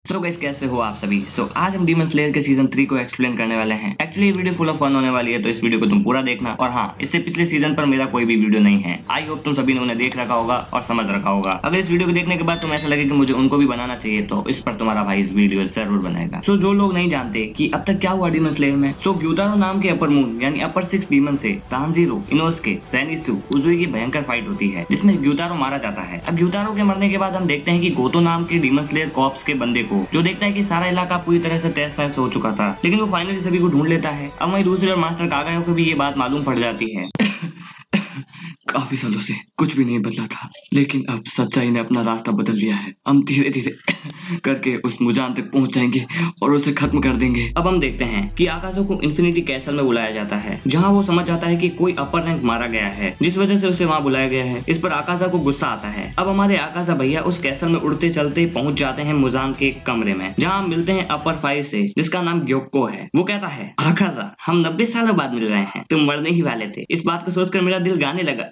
So guys, कैसे हो आप सभी। आज हम डीमन स्लेयर के सीजन 3 को एक्सप्लेन करने वाले हैं। एक्चुअली ये वीडियो फुल ऑफ फन होने वाली है, तो इस वीडियो को तुम पूरा देखना। और हाँ, इससे पिछले सीजन पर मेरा कोई भी वीडियो नहीं है। आई होप तुम सभी ने उन्हें देख रखा होगा और समझ रखा होगा। अगर इस वीडियो को देखने के बाद तुम्हें ऐसा लगे कि मुझे उनको भी बनाना चाहिए, तो इस पर तुम्हारा भाई इस वीडियो जरूर बनाएगा। जो लोग नहीं जानते कि अब तक क्या हुआ डीमन स्लेयर में, ग्यूटारो नाम के अपर मून यानी अपर 6 डीमन से तांजीरो, इनोसुके, ज़ेनित्सु, उजुई की भयंकर फाइट होती है, जिसमें ग्यूटारो मारा जाता है। अब ग्यूटारो के मरने के बाद हम देखते हैं कि गोतो नाम के डीमन स्लेयर कॉर्प्स के बंदे को, जो देखता है कि सारा इलाका पूरी तरह से तहस नहस हो चुका था, लेकिन वो फाइनली सभी को ढूंढ लेता है। अब वहीं दूसरी ओर मास्टर कागायो को भी ये बात मालूम पड़ जाती है। काफी सालों से कुछ भी नहीं बदला था, लेकिन अब सच्चाई ने अपना रास्ता बदल लिया है। हम धीरे धीरे करके उस मुजान तक पहुंच जाएंगे और उसे खत्म कर देंगे। अब हम देखते हैं कि आकाशो को इन्फिनिटी कैसल में बुलाया जाता है, जहां वो समझ जाता है कि कोई अपर रैंक मारा गया है, जिस वजह से उसे वहां बुलाया गया है। इस पर आकाशा को गुस्सा आता है। अब हमारे आकाशा भैया उस कैसल में उड़ते चलते पहुंच जाते हैं मुजान के कमरे में, जहाँ मिलते हैं अपर 5 से, जिसका नाम ग्योक्को है। वो कहता है, आकाशा, हम 90 सालों बाद मिल रहे हैं, तुम मरने ही वाले थे। इस बात को सोचकर मेरा दिल गाने लगा,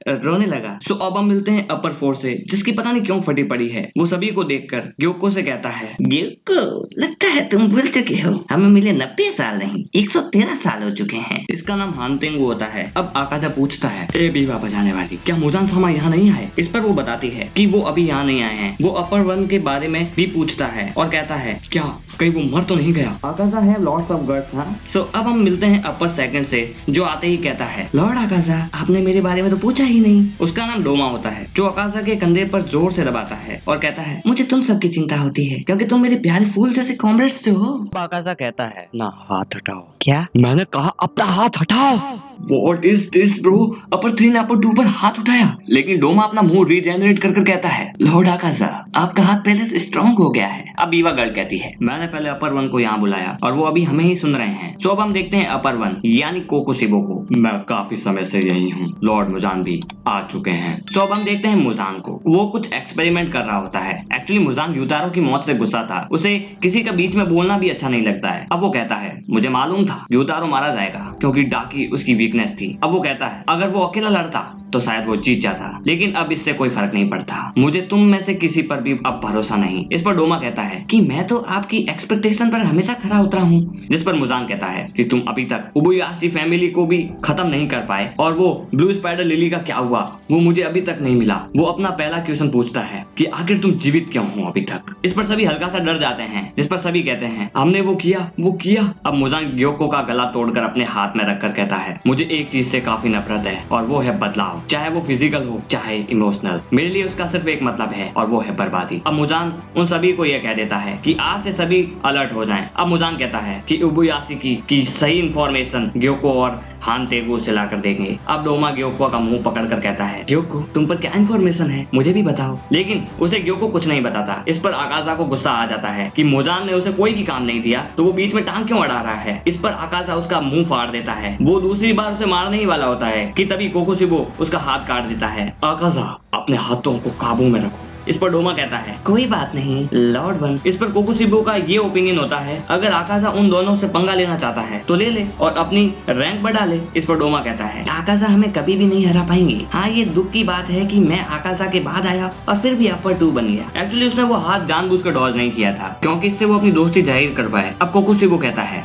रोने लगा। अब हम मिलते हैं अपर 4 से, जिसकी पता नहीं क्यों फटी पड़ी है। वो सभी को देखकर ग्योको से कहता है, ग्योको, लगता है तुम भूल चुके हो, हमें मिले 90 साल नहीं 113 साल हो चुके हैं। इसका नाम हानतेंगु होता है। अब आकाशा पूछता है, ए बीवा बजाने वाली, क्या मुजान सामा यहाँ नहीं आए? इस पर वो बताती है कि वो अभी यहाँ नहीं आए हैं। वो अपर 1 के बारे में भी पूछता है और कहता है, क्या कहीं वो मर तो नहीं गया? आकाशा है लॉर्ड्स ऑफ गॉड्स। हाँ, अब हम मिलते हैं अपर 2 से, जो आते ही कहता है, लॉर्ड आकाशा, आपने मेरे बारे में तो पूछा ही नहीं। उसका नाम डोमा होता है, जो आकाशा के कंधे पर जोर से दबाता है और कहता है, मुझे तुम सबकी चिंता होती है, क्योंकि तुम मेरे प्यारे फूल जैसे कॉमरेड्स हो। आकाशा कहता है, ना हाथ हटाओ। क्या? मैंने कहा अपना हाथ हटाओ। What is this bro? अपर 3 ने अपर 2 पर हाथ उठाया, लेकिन डोमा अपना मुंह रीजेनरेट कर कहता है, लॉर्ड आकाशा, आपका हाथ पहले से स्ट्रॉन्ग हो गया है। अब ईवा गर्ल कहती है, मैंने पहले अपर 1 को यहाँ बुलाया और वो अभी हमें ही सुन रहे हैं। अब हम देखते हैं अपर 1 यानी कोकोशिबो को। मैं काफी समय से यही हूँ, लॉर्ड मुजान भी आ चुके हैं। अब हम देखते हैं मुजान को। वो कुछ एक्सपेरिमेंट कर रहा होता है। एक्चुअली मुजान ग्यूटारो की मौत से गुस्सा था, उसे किसी का बीच में बोलना भी अच्छा नहीं लगता है। अब वो कहता है, मुझे मालूम था ग्यूटारो मारा जाएगा, क्योंकि डाकी उसकी वीकनेस थी। अब वो कहता है, अगर वो अकेला लड़ता तो शायद वो जीत जाता, लेकिन अब इससे कोई फर्क नहीं पड़ता। मुझे तुम में से किसी पर भी अब भरोसा नहीं। इस पर डोमा कहता है कि मैं तो आपकी एक्सपेक्टेशन पर हमेशा खरा उतरा हूँ। जिस पर मुजान कहता है कि तुम अभी तक उबुयाशी फैमिली को भी खत्म नहीं कर पाए, और वो ब्लू स्पाइडर लिली का क्या हुआ, वो मुझे अभी तक नहीं मिला। वो अपना पहला क्वेश्चन पूछता है कि आखिर तुम जीवित क्यों हो अभी तक। इस पर सभी हल्का सा डर जाते हैं, जिस पर सभी कहते हैं, हमने वो किया। अब मुजान ग्योको का गला तोड़कर अपने हाथ में रखकर कहता है, मुझे एक चीज से काफी नफरत है, और वो है बदलाव, चाहे वो फिजिकल हो चाहे इमोशनल। मेरे लिए उसका सिर्फ एक मतलब है, और वो है बर्बादी। अब मुजान उन सभी को यह कह देता है कि आज से सभी अलर्ट हो जाएं। अब मुजान कहता है कि उबुयाशी की सही इंफॉर्मेशन ग्योको और हानतेंगु से लाकर देंगे। अब डोमा ग्योको का मुंह पकड़कर कहता है, ग्योको, तुम पर क्या इंफॉर्मेशन है, मुझे भी बताओ। लेकिन उसे ग्योको कुछ नहीं बताता। इस पर आकाशा को गुस्सा आ जाता है कि मुजान ने उसे कोई भी काम नहीं दिया, तो वो बीच में टांग क्यों अड़ा रहा है। इस पर आकाशा उसका मुंह फाड़ देता है। वो दूसरी बार उसे मारने ही वाला होता है कि तभी कोकोशिबो उसका हाथ काट देता है। आकाशा, अपने हाथों को काबू में रखो। इस पर डोमा कहता है, कोई बात नहीं लॉर्ड 1। इस पर कोकोशिबो का ये ओपिनियन होता है, अगर आकाशा उन दोनों से पंगा लेना चाहता है तो ले ले और अपनी रैंक बढ़ा ले। इस पर डोमा कहता है, आकाशा हमें कभी भी नहीं हरा पाएंगी। हाँ, ये दुख की बात है कि मैं आकाशा के बाद आया और फिर भी अपर 2 बन गया। एक्चुअली उसने वो हाथ जानबूझकर डॉज नहीं किया था, क्योंकि इससे वो अपनी दोस्ती जाहिर कर पाए। अब कोकोशिबो कहता है,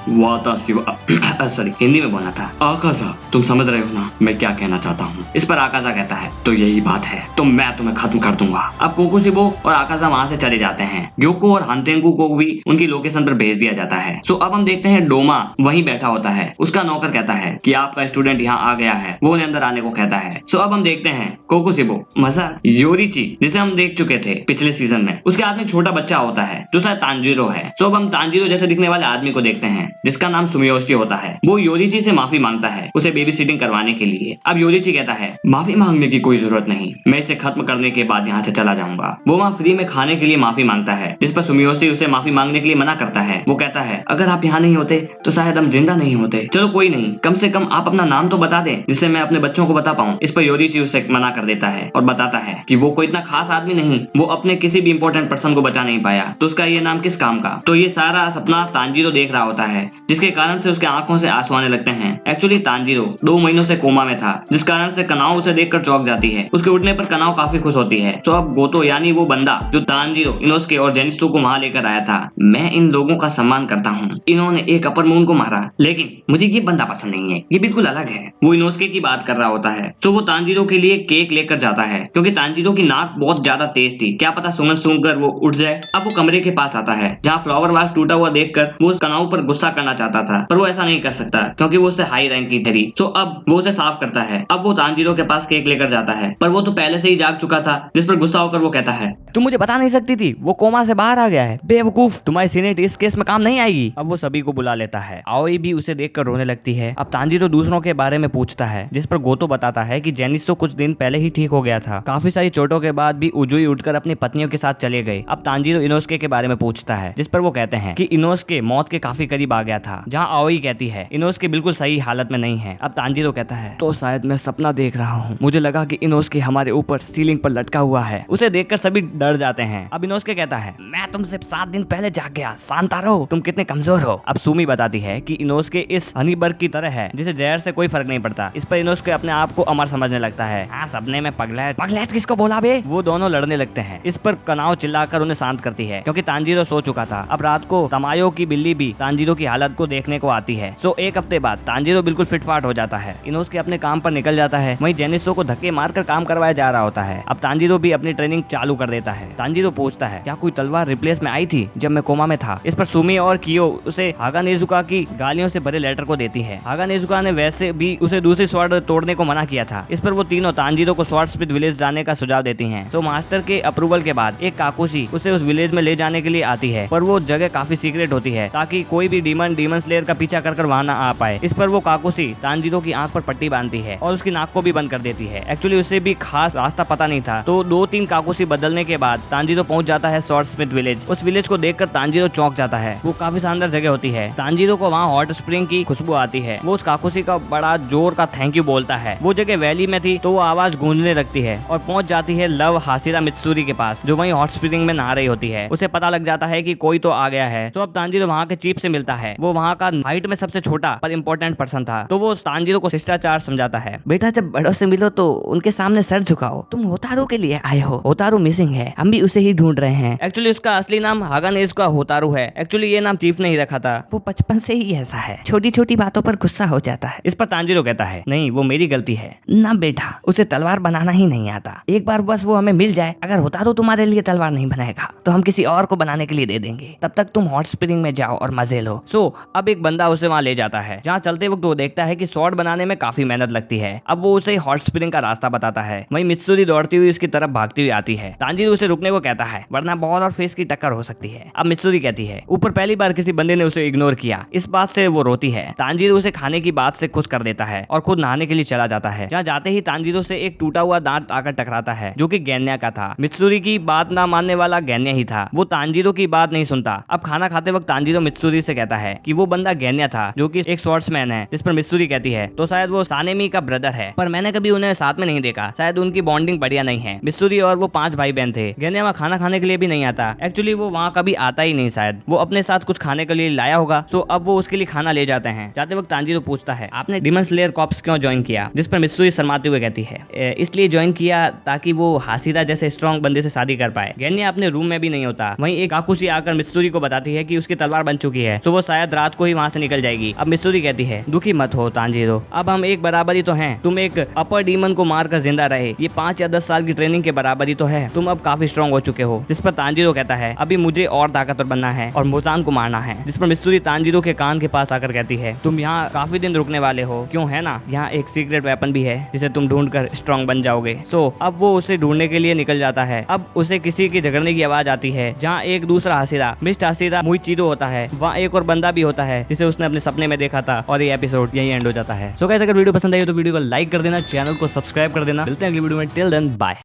सॉरी, हिंदी में बोला था, आकाशा तुम समझ रहे हो ना मैं क्या कहना चाहता हूँ। इस पर आकाशा कहता है, तो यही बात है, तो मैं तुम्हें खत्म कर दूंगा। अब कोकोशिबो और आकाशा वहां से चले जाते हैं। ग्योको और हानतेंगु को भी उनकी लोकेशन पर भेज दिया जाता है। अब हम देखते हैं डोमा वहीं बैठा होता है। उसका नौकर कहता है कि आपका स्टूडेंट यहाँ आ गया है। वो उन्हें अंदर आने को कहता है। अब हम देखते हैं कोकोशिबो मजाक योरिची, जिसे हम देख चुके थे पिछले सीजन में। उसके हाथ में छोटा बच्चा होता है जो शायद तांजीरो है। अब हम तांजीरो जैसे दिखने वाले आदमी को देखते हैं, जिसका नाम सुमियोशी होता है। वो योरिची से माफी मांगता है उसे बेबी सिटिंग करवाने के लिए। अब योरिची कहता है, माफी मांगने की कोई जरूरत नहीं, मैं इसे खत्म करने के बाद यहाँ से चला जाऊंगा। वो वहाँ फ्री में खाने के लिए माफी मांगता है, जिस पर सुमियोशी उसे माफी मांगने के लिए मना करता है। वो कहता है, अगर आप यहाँ नहीं होते तो शायद हम जिंदा नहीं होते। चलो कोई नहीं, कम से कम आप अपना नाम तो बता दें, जिससे मैं अपने बच्चों को बता पाऊँ। इस पर योरिची उसे मना कर देता है और बताता है कि वो कोई इतना खास आदमी नहीं, वो अपने किसी भी इंपॉर्टेंट पर्सन को बचा नहीं पाया, तो उसका ये नाम किस काम का। तो ये सारा सपना तांजीरो देख रहा होता है, जिसके कारण से उसके आंखों से आंसू आने लगते हैं। एक्चुअली तांजीरो 2 महीनों से कोमा में था, जिस कारण से कनाओ उसे देखकर चौंक जाती है। उसके उठने पर कनाओ काफी खुश होती है। अब गोतो यानी वो बंदा जो तांजीरो, इनोस्के और जेनित्सु को वहां लेकर आया था। मैं इन लोगों का सम्मान करता हूँ। इन्होंने एक अपर मून को मारा, लेकिन मुझे ये बंदा पसंद नहीं है, ये बिल्कुल अलग है। वो इनोस्के की बात कर रहा होता है। तो वो तांजीरो के लिए केक लेकर जाता है, क्योंकि तांजीरो की नाक बहुत ज्यादा तेज थी, क्या पता सुंघ सूंघकर वो उठ जाए। अब वो कमरे के पास आता है जहाँ फ्लावर वास टूटा हुआ देखकर वो उस कनाऊ पर गुस्सा करना चाहता था, पर वो ऐसा नहीं कर सकता क्योंकि वो उससे हाई रैंक की थी। तो अब वो उसे साफ करता है। अब वो तांजीरो के पास केक लेकर जाता है, पर वो तो पहले से ही जाग चुका था, जिस पर गुस्सा होकर वो कहता है, तुम मुझे बता नहीं सकती थी, वो कोमा से बाहर आ गया है। बेवकूफ, तुम्हारी सीनेट इस केस में काम नहीं आएगी। अब वो सभी को बुला लेता है। आओई भी उसे देखकर रोने लगती है। अब तांजीरो दूसरों के बारे में पूछता है, जिस पर गोतो बताता है कि जेनित्सु कुछ दिन पहले ही ठीक हो गया था। काफी सारी चोटों के बाद भी उजुई उठकर अपनी पत्नियों के साथ चले गए। अब तांजीरो इनोस्के के बारे में पूछता है, जिस पर वो कहते हैं कि इनोस्के मौत के काफी करीब आ गया था, जहाँ आओई कहती है इनोस्के बिल्कुल सही हालत में नहीं है। अब तांजीरो कहता है, तो शायद मैं सपना देख रहा हूँ, मुझे लगा कि इनोस्के हमारे ऊपर सीलिंग पर लटका हुआ है। उसे देखकर सभी डर जाते हैं। अब इनोस्के कहता है, मैं तुमसे 7 दिन पहले जाग गया, शांतारो तुम कितने कमजोर हो। अब सुमी बताती है कि इनोस्के इस हनीबर्ग की तरह है, जिसे जहर से कोई फर्क नहीं पड़ता। इस पर इनोस्के अपने आप को अमर समझने लगता है। हाँ, सपने में पगलेट किसको बोला बे। वो दोनों लड़ने लगते हैं। इस पर कनाओ चिल्लाकर उन्हें शांत करती है, क्योंकि तांजीरो सो चुका था। अब रात को तमायो की बिल्ली भी तांजीरो की हालत को देखने को आती है। सो एक हफ्ते बाद तांजीरो बिल्कुल फिटफाट हो जाता है। इनोस्के अपने काम पर निकल जाता है। वहीं जेनित्सु को धक्के मारकर काम करवाया जा रहा होता है। अब तांजीरो भी अपनी ट्रेनिंग चालू कर देता है। तांजीरो पूछता है, क्या कोई तलवार रिप्लेस में आई थी जब मैं कोमा में था। इस पर सुमी और कियो उसे हागा नेजुका की गालियों से भरे लेटर को देती है। हागा नेजुका ने वैसे भी उसे दूसरी स्वॉर्ड तोड़ने को मना किया था। इस पर वो तीनों तांजीरो को स्वॉर्ड स्मिथ विलेज जाने का सुझाव देती हैं। तो मास्टर के अप्रूवल के बाद एक काकुशी उसे उस विलेज में ले जाने के लिए आती है, पर वो जगह काफी सीक्रेट होती है ताकि कोई भी डीमन स्लेयर का पीछा कर वहां ना आ पाए। इस पर वो काकुशी तांजीरो की आंख पर पट्टी बांधती है और उसकी नाक को भी बंद कर देती है। एक्चुअली उसे भी खास रास्ता पता नहीं था। तो 2-3 काकुशी बदलने के बाद तांजीरो पहुंच जाता है स्वॉर्ड स्मिथ विलेज। उस विलेज को देखकर तांजीरो चौंक जाता है। वो काफी शानदार जगह होती है। तांजीरो को वहाँ हॉट स्प्रिंग की खुशबू आती है। वो उस काकुशी का बड़ा जोर का थैंक यू बोलता है। वो जगह वैली में थी, तो वो आवाज गूंजने लगती है और पहुंच जाती है लव हासिरा मित्सुरी के पास, जो वहीं हॉट स्प्रिंग में नहा रही होती है। उसे पता लग जाता है कि कोई तो आ गया है। तो अब तांजीरो वहाँ के चीफ से मिलता है। वो वहाँ का हाइट में सबसे छोटा पर इम्पोर्टेंट पर्सन था। तो वो तांजीरो को शिष्टाचार समझाता है। बेटा, जब बड़ों से मिलो तो उनके सामने सर झुकाओ। तुम होतारू के लिए आए हो, होतारू मिसिंग है, हम भी उसे ही ढूंढ रहे हैं। एक्चुअली उसका असली नाम हागा नेजुका होतारू है। एक्चुअली ये नाम चीफ ने ही रखा था। वो बचपन से ही ऐसा है, छोटी छोटी बातों पर गुस्सा हो जाता है। इस पर तांजीरो कहता है, नहीं, वो मेरी गलती है ना बेटा, उसे तलवार बनाना ही नहीं आता। एक बार बस वो हमें मिल जाए। अगर होतारू तुम्हारे लिए तलवार नहीं बनाएगा तो हम किसी और को बनाने के लिए दे देंगे। तब तक तुम हॉट स्प्रिंग में जाओ और मजे लो। सो अब एक बंदा उसे वहाँ ले जाता है, जहाँ चलते वक्त वो देखता है कि स्वॉर्ड बनाने में काफी मेहनत लगती है। अब वो उसे हॉट स्प्रिंग का रास्ता बताता है। वहीं मित्सुरी दौड़ती हुई उसकी तरफ भागती हुई आती है। तांजीरो उसे रुकने को कहता है, वरना बॉल और फेस की टक्कर हो सकती है। अब मित्सुरी कहती है, ऊपर पहली बार किसी बंदे ने उसे इग्नोर किया। इस बात से वो रोती है। तांजीरो उसे खाने की बात से खुश कर देता है और खुद नहाने के लिए चला जाता है। जहाँ जाते ही तांजीरो से एक टूटा हुआ दांत आकर टकराता है, जो कि गैन्या का था। मित्सुरी की बात ना मानने वाला गैन्या ही था। वो तांजीरो की बात नहीं सुनता। अब खाना खाते वक्त तांजीरो मित्सुरी से कहता है कि वो बंदा गैन्या था, जो कि एक स्वॉर्ड्समैन है। जिस पर मित्सुरी कहती है, तो शायद वो सानेमी का ब्रदर है, पर मैंने कभी उन्हें साथ में नहीं देखा, शायद उनकी बॉन्डिंग बढ़िया नहीं है। मित्सुरी और वो 5 भाई बहन थे। गैन्या वहाँ खाना खाने के लिए भी नहीं आता। एक्चुअली वो वहाँ कभी आता ही नहीं, शायद वो अपने साथ कुछ खाने के लिए लाया होगा। सो अब वो उसके लिए खाना ले जाते हैं। जाते वक्त तांजीरो पूछता है, आपने डीमन स्लेयर कॉर्प्स क्यों ज्वाइन किया। जिस पर मित्सुरी शर्माते हुए कहती है, इसलिए ज्वाइन किया ताकि वो हासिरा जैसे स्ट्रॉन्ग बंदे से शादी कर पाए। गैन्या अपने रूम में भी नहीं होता। वहीं एक काकुशी आकर मित्सुरी को बताती है कि उसकी तलवार बन चुकी है, तो वो शायद रात को ही वहाँ से निकल जाएगी। अब मित्सुरी कहती है, दुखी मत हो तांजीरो, अब हम एक बराबरी तो हैं। तुम एक अपर डीमन को मारकर जिंदा रहे, ये 5 या 10 साल की ट्रेनिंग के बराबरी तो है। तुम अब काफी स्ट्रॉन्ग हो चुके हो। जिस पर तांजीरो कहता है, अभी मुझे और ताकतवर बनना है और मुजान को मारना है। जिस पर मित्सुरी तांजीरो के कान के पास आकर कहती है, तुम यहाँ काफी दिन रुकने वाले हो, क्यों है ना, यहाँ एक सीक्रेट वेपन भी है जिसे तुम ढूंढकर स्ट्रॉन्ग बन जाओगे। सो अब वो उसे ढूंढने के लिए निकल जाता है। अब उसे किसी की झगड़ने की आवाज आती है, जहाँ एक दूसरा हासिरा मिस्ट हासिरा मुइचिरो होता है। वहाँ एक और बंदा भी होता है जिसे उसने अपने सपने में देखा था। और ये एपिसोड यही एंड हो जाता है। सो गाइस, अगर वीडियो पसंद आई हो तो वीडियो को लाइक कर देना, चैनल को सब्सक्राइब कर देना। मिलते हैं अगली वीडियो में। Till then bye.